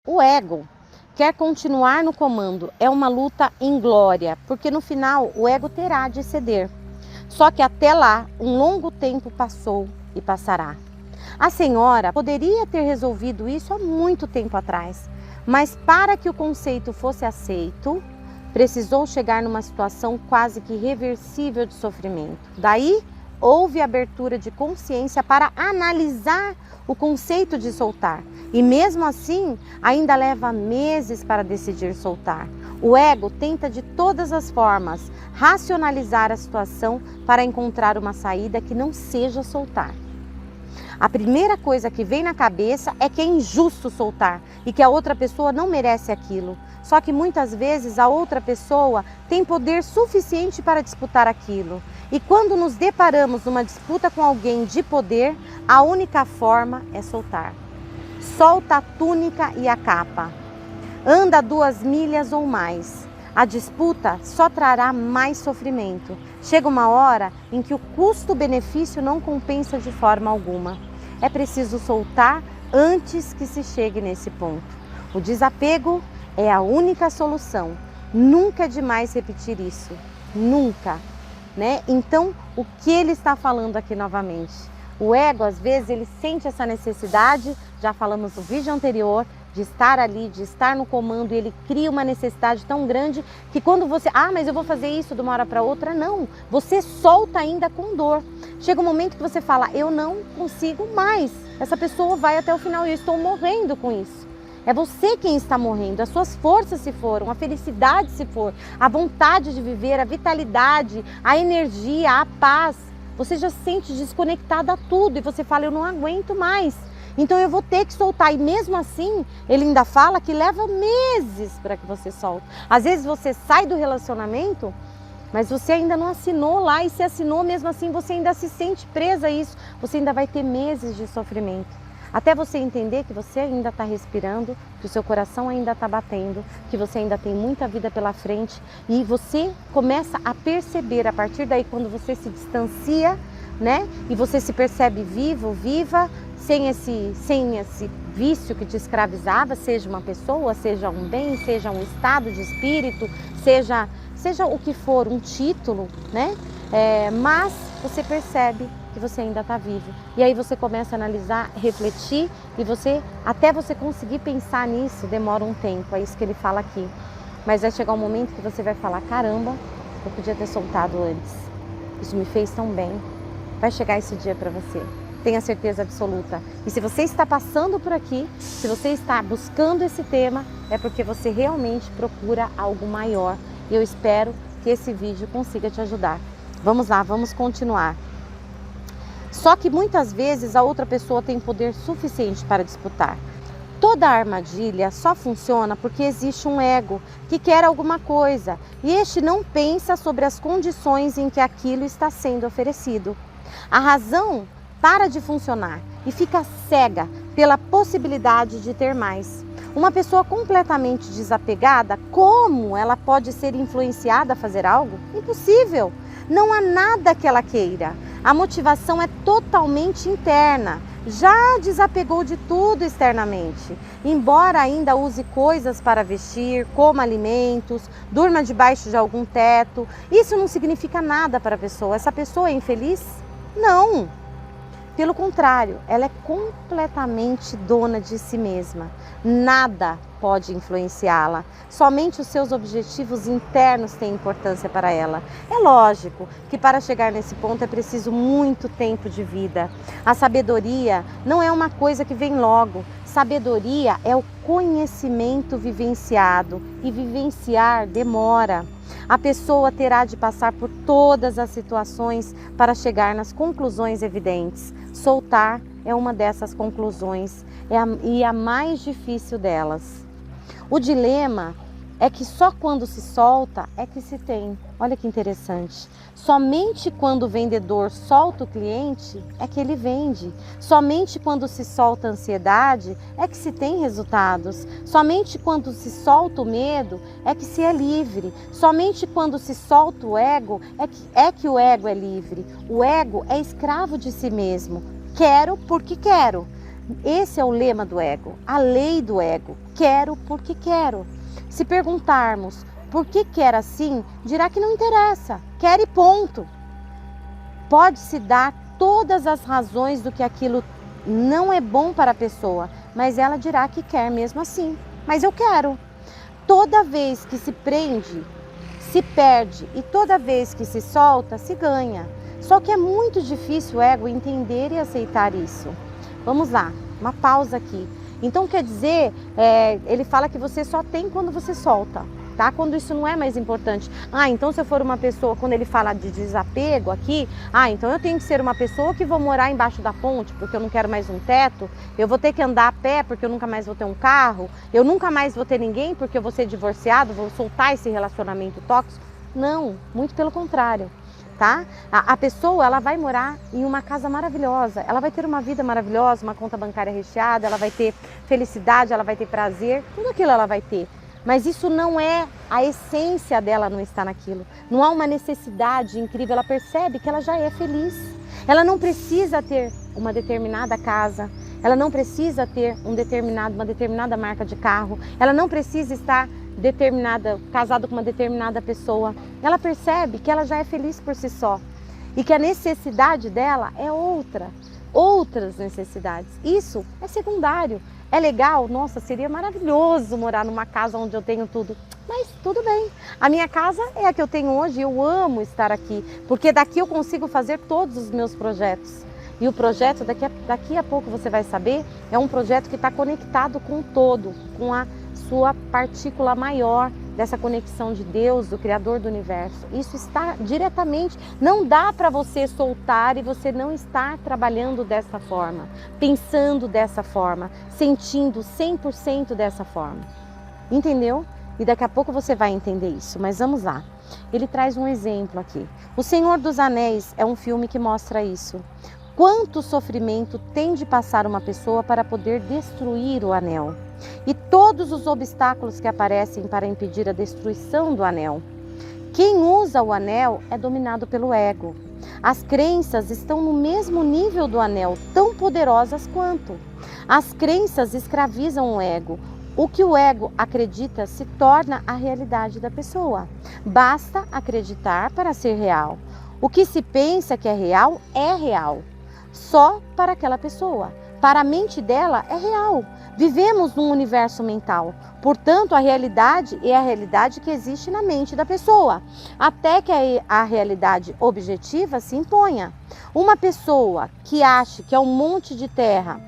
O ego quer continuar no comando, é uma luta inglória, porque no final o ego terá de ceder. Só que até lá, um longo tempo passou e passará. A senhora poderia ter resolvido isso há muito tempo atrás, mas para que o conceito fosse aceito, precisou chegar numa situação quase que irreversível de sofrimento. Daí, houve abertura de consciência para analisar o conceito de soltar. E mesmo assim, ainda leva meses para decidir soltar. O ego tenta de todas as formas racionalizar a situação para encontrar uma saída que não seja soltar. A primeira coisa que vem na cabeça é que é injusto soltar e que a outra pessoa não merece aquilo. Só que muitas vezes a outra pessoa tem poder suficiente para disputar aquilo. E quando nos deparamos numa disputa com alguém de poder, a única forma é soltar. Solta a túnica e a capa. Anda 2 milhas ou mais. A disputa só trará mais sofrimento. Chega uma hora em que o custo-benefício não compensa de forma alguma. É preciso soltar antes que se chegue nesse ponto. O desapego é a única solução. Nunca é demais repetir isso. Nunca. Né? Então, o que ele está falando aqui novamente? O ego, às vezes, ele sente essa necessidade, já falamos no vídeo anterior, de estar ali, de estar no comando, e ele cria uma necessidade tão grande que quando você, mas eu vou fazer isso de uma hora para outra, não. Você solta ainda com dor. Chega um momento que você fala, eu não consigo mais. Essa pessoa vai até o final e eu estou morrendo com isso. É você quem está morrendo, as suas forças se foram, a felicidade se for, a vontade de viver, a vitalidade, a energia, a paz. Você já se sente desconectada a tudo e você fala, eu não aguento mais. Então eu vou ter que soltar. E mesmo assim, ele ainda fala que leva meses para que você solte. Às vezes você sai do relacionamento, mas você ainda não assinou lá. E se assinou, mesmo assim, você ainda se sente presa a isso. Você ainda vai ter meses de sofrimento. Até você entender que você ainda está respirando, que o seu coração ainda está batendo, que você ainda tem muita vida pela frente. E você começa a perceber, a partir daí, quando você se distancia, né? E você se percebe vivo, viva, sem esse vício que te escravizava, seja uma pessoa, seja um bem, seja um estado de espírito, seja o que for, um título, né? Mas você percebe que você ainda está vivo. E aí você começa a analisar, refletir, e até você conseguir pensar nisso, demora um tempo, é isso que ele fala aqui. Mas vai chegar um momento que você vai falar, caramba, eu podia ter soltado antes. Isso me fez tão bem. Vai chegar esse dia para você. Tenha certeza absoluta. E se você está passando por aqui, se você está buscando esse tema, é porque você realmente procura algo maior. E eu espero que esse vídeo consiga te ajudar. Vamos lá, vamos continuar. Só que muitas vezes a outra pessoa tem poder suficiente para disputar. Toda armadilha só funciona porque existe um ego que quer alguma coisa e este não pensa sobre as condições em que aquilo está sendo oferecido. A razão para de funcionar e fica cega pela possibilidade de ter mais. Uma pessoa completamente desapegada, como ela pode ser influenciada a fazer algo? Impossível! Não há nada que ela queira. A motivação é totalmente interna. Já desapegou de tudo externamente. Embora ainda use coisas para vestir, coma alimentos, durma debaixo de algum teto, isso não significa nada para a pessoa. Essa pessoa é infeliz? Não! Pelo contrário, ela é completamente dona de si mesma. Nada pode influenciá-la. Somente os seus objetivos internos têm importância para ela. É lógico que para chegar nesse ponto é preciso muito tempo de vida. A sabedoria não é uma coisa que vem logo. Sabedoria é o conhecimento vivenciado e vivenciar demora. A pessoa terá de passar por todas as situações para chegar nas conclusões evidentes. Soltar é uma dessas conclusões e a mais difícil delas. O dilema é que só quando se solta é que se tem. Olha que interessante. Somente quando o vendedor solta o cliente é que ele vende. Somente quando se solta a ansiedade é que se tem resultados. Somente quando se solta o medo é que se é livre. Somente quando se solta o ego é que o ego é livre. O ego é escravo de si mesmo. Quero porque quero. Esse é o lema do ego, a lei do ego. Quero porque quero. Se perguntarmos por que quer assim, dirá que não interessa, quer e ponto. Pode-se dar todas as razões do que aquilo não é bom para a pessoa, mas ela dirá que quer mesmo assim. Mas eu quero. Toda vez que se prende, se perde, e toda vez que se solta, se ganha. Só que é muito difícil o ego entender e aceitar isso. Vamos lá, uma pausa aqui. Então quer dizer, ele fala que você só tem quando você solta, tá? Quando isso não é mais importante. Então se eu for uma pessoa, quando ele fala de desapego aqui, então eu tenho que ser uma pessoa que vou morar embaixo da ponte, porque eu não quero mais um teto, eu vou ter que andar a pé, porque eu nunca mais vou ter um carro, eu nunca mais vou ter ninguém, porque eu vou ser divorciado, vou soltar esse relacionamento tóxico. Não, muito pelo contrário. Tá? A pessoa, ela vai morar em uma casa maravilhosa, ela vai ter uma vida maravilhosa, uma conta bancária recheada, ela vai ter felicidade, ela vai ter prazer, tudo aquilo ela vai ter. Mas isso não é, a essência dela não está naquilo. Não há uma necessidade incrível, ela percebe que ela já é feliz. Ela não precisa ter uma determinada casa, ela não precisa ter uma determinada marca de carro, ela não precisa estar casado com uma determinada pessoa. Ela percebe que ela já é feliz por si só e que a necessidade dela é outras necessidades. Isso é secundário. É legal? Nossa, seria maravilhoso morar numa casa onde eu tenho tudo. Mas tudo bem. A minha casa é a que eu tenho hoje e eu amo estar aqui, porque daqui eu consigo fazer todos os meus projetos. E o projeto, daqui a pouco você vai saber, é um projeto que está conectado com o todo, com a sua partícula maior dessa conexão de Deus, do Criador do Universo. Isso está diretamente, não dá para você soltar e você não estar trabalhando dessa forma, pensando dessa forma, sentindo 100% dessa forma. Entendeu? E daqui a pouco você vai entender isso, mas vamos lá. Ele traz um exemplo aqui. O Senhor dos Anéis é um filme que mostra isso. Quanto sofrimento tem de passar uma pessoa para poder destruir o anel? E todos os obstáculos que aparecem para impedir a destruição do anel. Quem usa o anel é dominado pelo ego. As crenças estão no mesmo nível do anel, tão poderosas quanto. As crenças escravizam o ego. O que o ego acredita se torna a realidade da pessoa. Basta acreditar para ser real. O que se pensa que é real só para aquela pessoa. Para a mente dela é real. Vivemos num universo mental. Portanto, a realidade é a realidade que existe na mente da pessoa, até que a realidade objetiva se imponha. Uma pessoa que acha que é um monte de terra,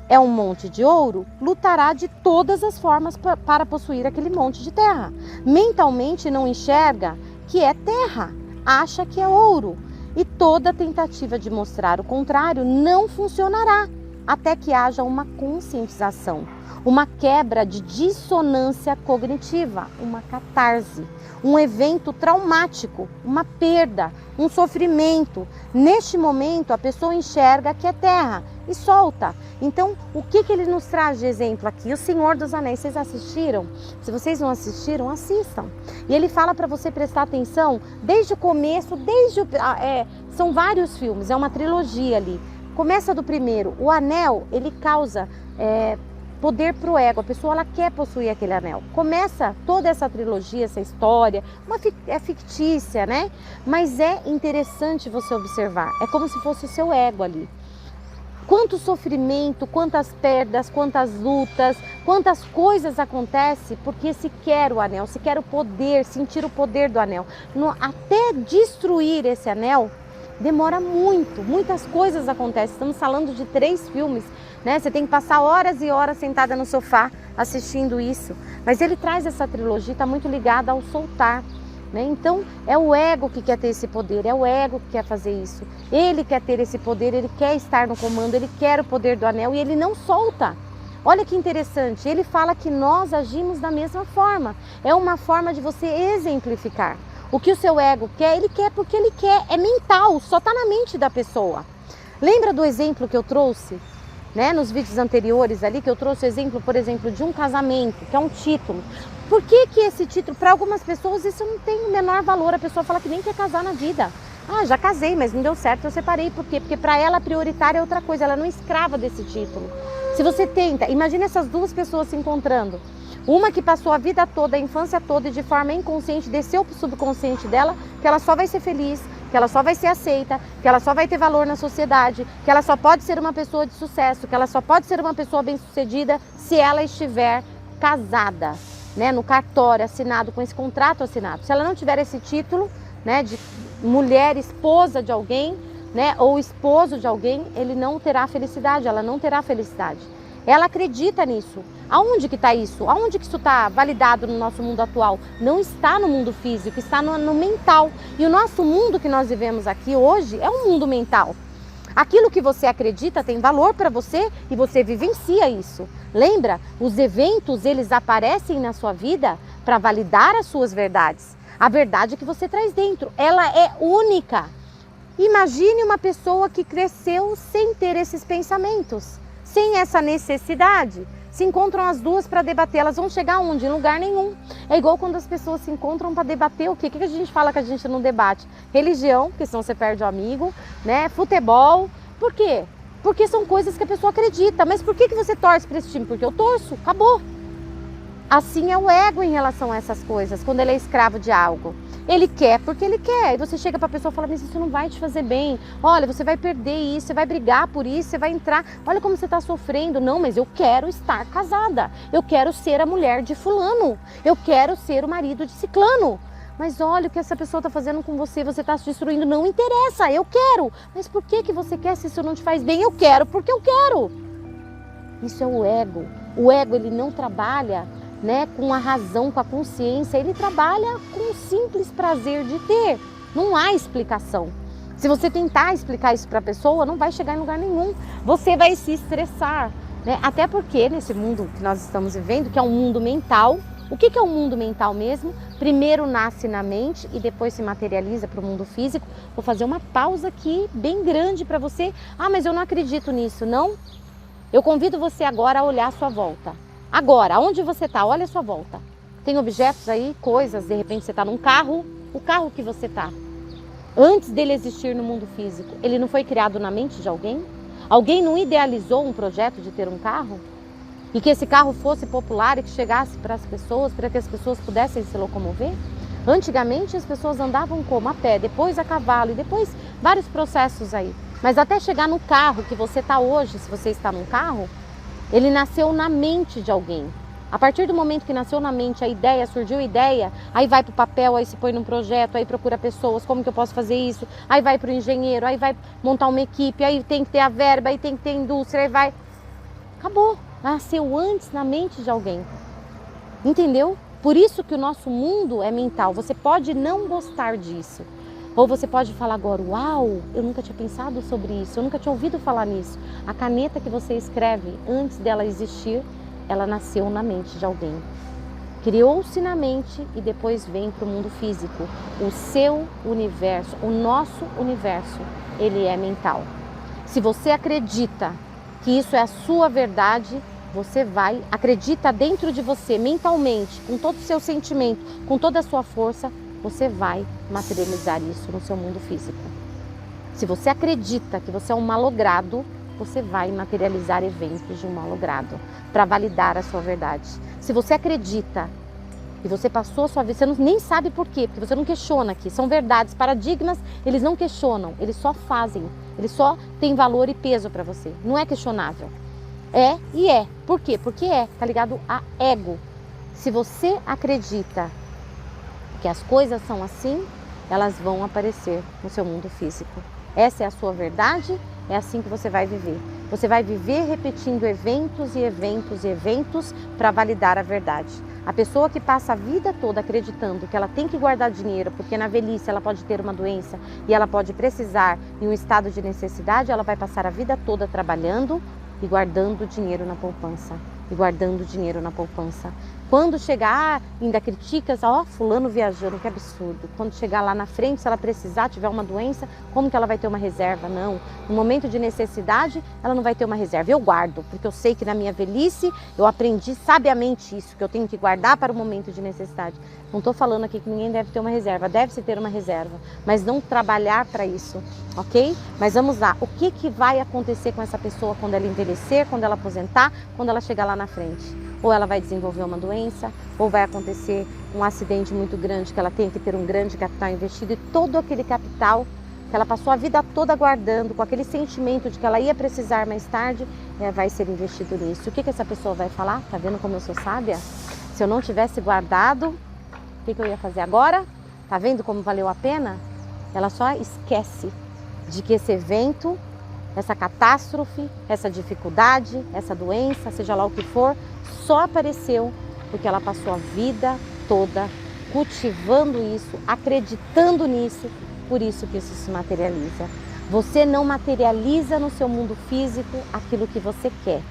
é um monte de ouro, lutará de todas as formas para possuir aquele monte de terra. Mentalmente não enxerga que é terra, acha que é ouro. E toda tentativa de mostrar o contrário não funcionará, até que haja uma conscientização, uma quebra de dissonância cognitiva, uma catarse, um evento traumático, uma perda, um sofrimento. Neste momento, a pessoa enxerga que é terra e solta. Então, o que ele nos traz de exemplo aqui? O Senhor dos Anéis, vocês assistiram? Se vocês não assistiram, assistam. E ele fala para você prestar atenção desde o começo, são vários filmes, é uma trilogia ali. Começa do primeiro. O anel, ele causa poder para o ego. A pessoa, ela quer possuir aquele anel. Começa toda essa trilogia, essa história. É fictícia, né? Mas é interessante você observar. É como se fosse o seu ego ali. Quanto sofrimento, quantas perdas, quantas lutas, quantas coisas acontecem porque se quer o anel, se quer o poder, sentir o poder do anel. Até destruir esse anel, demora muito, muitas coisas acontecem. Estamos falando de 3 filmes, né? Você tem que passar horas e horas sentada no sofá assistindo isso. Mas ele traz essa trilogia, está muito ligada ao soltar, né? Então é o ego que quer ter esse poder, é o ego que quer fazer isso. Ele quer ter esse poder, ele quer estar no comando, ele quer o poder do anel e ele não solta. Olha que interessante, ele fala que nós agimos da mesma forma. É uma forma de você exemplificar. O que o seu ego quer, ele quer porque ele quer, é mental, só está na mente da pessoa. Lembra do exemplo que eu trouxe, né, nos vídeos anteriores ali, que eu trouxe o exemplo, por exemplo, de um casamento, que é um título. Por que esse título, para algumas pessoas, isso não tem o menor valor, a pessoa fala que nem quer casar na vida. Ah, já casei, mas não deu certo, eu separei. Por quê? Porque para ela a prioritária é outra coisa, ela não é escrava desse título. Se você tenta, imagine essas duas pessoas se encontrando. Uma que passou a vida toda, a infância toda e de forma inconsciente desceu para o subconsciente dela que ela só vai ser feliz, que ela só vai ser aceita, que ela só vai ter valor na sociedade, que ela só pode ser uma pessoa de sucesso, que ela só pode ser uma pessoa bem-sucedida se ela estiver casada, né, no cartório assinado, com esse contrato assinado. Se ela não tiver esse título, né, de mulher, esposa de alguém, né, ou esposo de alguém, ele não terá felicidade, ela não terá felicidade. Ela acredita nisso. Aonde que está isso? Aonde que isso está validado no nosso mundo atual? Não está no mundo físico, está no mental. E o nosso mundo que nós vivemos aqui hoje é um mundo mental. Aquilo que você acredita tem valor para você e você vivencia isso. Lembra? Os eventos, eles aparecem na sua vida para validar as suas verdades. A verdade que você traz dentro, ela é única. Imagine uma pessoa que cresceu sem ter esses pensamentos, sem essa necessidade. Se encontram as duas para debater, elas vão chegar onde? Em lugar nenhum. É igual quando as pessoas se encontram para debater o quê? O que a gente fala que a gente não debate? Religião, porque senão você perde o amigo, né? Futebol. Por quê? Porque são coisas que a pessoa acredita. Mas por que você torce para esse time? Porque eu torço, acabou. Assim é o ego em relação a essas coisas, quando ele é escravo de algo. Ele quer porque ele quer. E você chega para a pessoa e fala, mas isso não vai te fazer bem. Olha, você vai perder isso, você vai brigar por isso, você vai entrar. Olha como você está sofrendo. Não, mas eu quero estar casada. Eu quero ser a mulher de fulano. Eu quero ser o marido de ciclano. Mas olha o que essa pessoa está fazendo com você, você está se destruindo. Não interessa, eu quero. Mas por que você quer se isso não te faz bem? Eu quero porque eu quero. Isso é o ego. O ego, ele não trabalha, né, com a razão, com a consciência, ele trabalha com o simples prazer de ter. Não há explicação. Se você tentar explicar isso para a pessoa, não vai chegar em lugar nenhum. Você vai se estressar, né? Até porque nesse mundo que nós estamos vivendo, que é um mundo mental, o que é um mundo mental mesmo? Primeiro nasce na mente e depois se materializa para o mundo físico. Vou fazer uma pausa aqui bem grande para você. Ah, mas eu não acredito nisso, não? Eu convido você agora a olhar à sua volta. Agora, onde você está? Olha a sua volta. Tem objetos aí, coisas, de repente você está num carro. O carro que você está, antes dele existir no mundo físico, ele não foi criado na mente de alguém? Alguém não idealizou um projeto de ter um carro? E que esse carro fosse popular e que chegasse para as pessoas, para que as pessoas pudessem se locomover? Antigamente as pessoas andavam como? A pé, depois a cavalo e depois vários processos aí. Mas até chegar no carro que você está hoje, se você está num carro, ele nasceu na mente de alguém. A partir do momento que nasceu na mente a ideia, surgiu a ideia, aí vai para o papel, aí se põe num projeto, aí procura pessoas, como que eu posso fazer isso? Aí vai para o engenheiro, aí vai montar uma equipe, aí tem que ter a verba, aí tem que ter indústria, aí vai... Acabou. Nasceu antes na mente de alguém. Entendeu? Por isso que o nosso mundo é mental. Você pode não gostar disso. Ou você pode falar agora, uau, eu nunca tinha pensado sobre isso, eu nunca tinha ouvido falar nisso. A caneta que você escreve, antes dela existir, ela nasceu na mente de alguém. Criou-se na mente e depois vem para o mundo físico. O seu universo, o nosso universo, ele é mental. Se você acredita que isso é a sua verdade, você vai, acredita dentro de você, mentalmente, com todo o seu sentimento, com toda a sua força, você vai materializar isso no seu mundo físico. Se você acredita que você é um malogrado, você vai materializar eventos de um malogrado para validar a sua verdade. Se você acredita e você passou a sua vida, você nem sabe por quê, porque você não questiona aqui. São verdades, paradigmas, eles não questionam, eles só fazem. Eles só têm valor e peso para você. Não é questionável. É e é. Por quê? Porque tá ligado a ego. Se você acredita que as coisas são assim, elas vão aparecer no seu mundo físico. Essa é a sua verdade, é assim que você vai viver. Você vai viver repetindo eventos e eventos e eventos para validar a verdade. A pessoa que passa a vida toda acreditando que ela tem que guardar dinheiro, porque na velhice ela pode ter uma doença e ela pode precisar em um estado de necessidade, ela vai passar a vida toda trabalhando e guardando dinheiro na poupança. E guardando dinheiro na poupança. Quando chegar, ainda critica, ó, fulano viajando, que absurdo. Quando chegar lá na frente, se ela precisar, tiver uma doença, como que ela vai ter uma reserva? Não. No momento de necessidade, ela não vai ter uma reserva. Eu guardo, porque eu sei que na minha velhice, eu aprendi sabiamente isso, que eu tenho que guardar para o momento de necessidade. Não estou falando aqui que ninguém deve ter uma reserva, deve-se ter uma reserva, mas não trabalhar para isso, ok? Mas vamos lá, o que vai acontecer com essa pessoa quando ela envelhecer, quando ela aposentar, quando ela chegar lá na frente? Ou ela vai desenvolver uma doença, ou vai acontecer um acidente muito grande, que ela tem que ter um grande capital investido, e todo aquele capital que ela passou a vida toda guardando, com aquele sentimento de que ela ia precisar mais tarde, vai ser investido nisso. O que essa pessoa vai falar? Tá vendo como eu sou sábia? Se eu não tivesse guardado, o que eu ia fazer agora? Tá vendo como valeu a pena? Ela só esquece de que esse evento, essa catástrofe, essa dificuldade, essa doença, seja lá o que for, só apareceu porque ela passou a vida toda cultivando isso, acreditando nisso, por isso que isso se materializa. Você não materializa no seu mundo físico aquilo que você quer.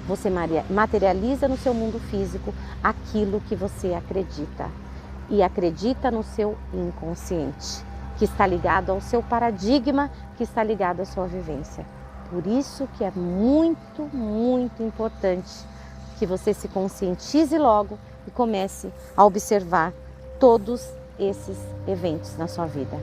Você materializa no seu mundo físico aquilo que você acredita. E acredita no seu inconsciente, que está ligado ao seu paradigma, que está ligado à sua vivência. Por isso que é muito, muito importante que você se conscientize logo e comece a observar todos esses eventos na sua vida.